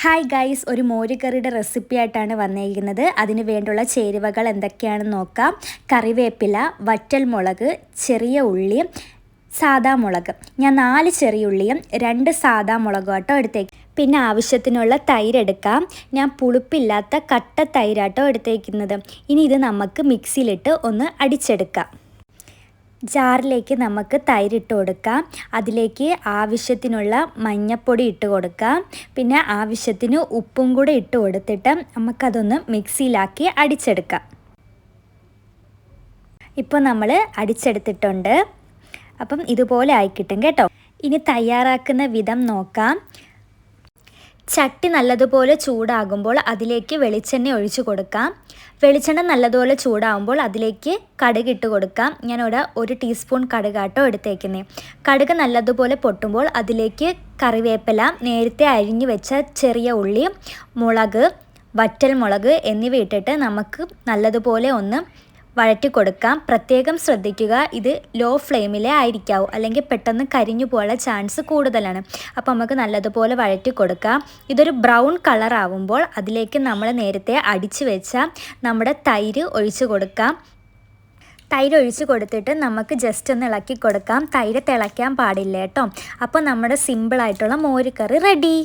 Hi guys, ഒരു മോരുകറിയുടെ recipe ആയിട്ടാണ് വന്നിരിക്കുന്നത്. അതിന് വേണ്ടുള്ള ചേരുവകൾ എന്തൊക്കെയാണെന്ന് നോക്കാം. കറിവേപ്പില, വറ്റൽമുളക്, ചെറിയ ഉള്ളി, സാദാ മുളക്. ഞാൻ 4 ചെറിയ ഉള്ളിയും 2 സാദാ മുളകും ആട്ടോ എടുത്തേക്ക്. പിന്നെ ആവശ്യത്തിനുള്ള തൈര് എടുക്കാം. ഞാൻ പുളിപ്പില്ലാത്ത കട്ട തൈരാട്ടോ എടുത്തേക്കുന്നത്. ഇനി ഇത് നമുക്ക് മിക്സിയിലിട്ട് ഒന്ന് അടിച്ചെടുക്കാം. ജാറിലേക്ക് നമുക്ക് തൈരിട്ട് കൊടുക്കാം. അതിലേക്ക് ആവശ്യത്തിനുള്ള മഞ്ഞൾപ്പൊടി ഇട്ട് കൊടുക്കാം. പിന്നെ ആവശ്യത്തിന് ഉപ്പും കൂടെ ഇട്ട് കൊടുത്തിട്ട് നമുക്കതൊന്ന് മിക്സിയിലാക്കി അടിച്ചെടുക്കാം. ഇപ്പോൾ നമ്മൾ അടിച്ചെടുത്തിട്ടുണ്ട്. അപ്പം ഇതുപോലെ ആയിക്കിട്ടും കേട്ടോ. ഇനി തയ്യാറാക്കുന്ന വിധം നോക്കാം. ചട്ടി നല്ലതുപോലെ ചൂടാകുമ്പോൾ അതിലേക്ക് വെളിച്ചെണ്ണ ഒഴിച്ച് കൊടുക്കാം. വെളിച്ചെണ്ണ നല്ലതുപോലെ ചൂടാകുമ്പോൾ അതിലേക്ക് കടുക് ഇട്ട് കൊടുക്കാം. ഞാനിവിടെ 1 ടീസ്പൂൺ കടുകാട്ടോ എടുത്തേക്കുന്നത്. കടുക് നല്ലതുപോലെ പൊട്ടുമ്പോൾ അതിലേക്ക് കറിവേപ്പില, നേരത്തെ അരിഞ്ഞു വെച്ച ചെറിയ ഉള്ളി, മുളക്, വറ്റൽമുളക് എന്നിവ ഇട്ടിട്ട് നമുക്ക് നല്ലതുപോലെ ഒന്ന് വഴറ്റി കൊടുക്കാം. പ്രത്യേകം ശ്രദ്ധിക്കുക, ഇത് ലോ ഫ്ലെയിമിലേ ആയിരിക്കാവൂ, അല്ലെങ്കിൽ പെട്ടെന്ന് കരിഞ്ഞു പോകാനുള്ള ചാൻസ് കൂടുതലാണ്. അപ്പോൾ നമുക്ക് നല്ലതുപോലെ വഴറ്റി കൊടുക്കാം. ഇതൊരു ബ്രൗൺ കളർ ആവുമ്പോൾ അതിലേക്ക് നമ്മൾ നേരത്തെ അടിച്ചു വെച്ച നമ്മുടെ തൈര് ഒഴിച്ച് കൊടുക്കാം. തൈര് ഒഴിച്ച് കൊടുത്തിട്ട് നമുക്ക് ജസ്റ്റ് ഒന്ന് ഇളക്കി കൊടുക്കാം. തൈര് തിളയ്ക്കാൻ പാടില്ല കേട്ടോ. അപ്പോൾ നമ്മുടെ സിമ്പിളായിട്ടുള്ള മോരുകറി റെഡി.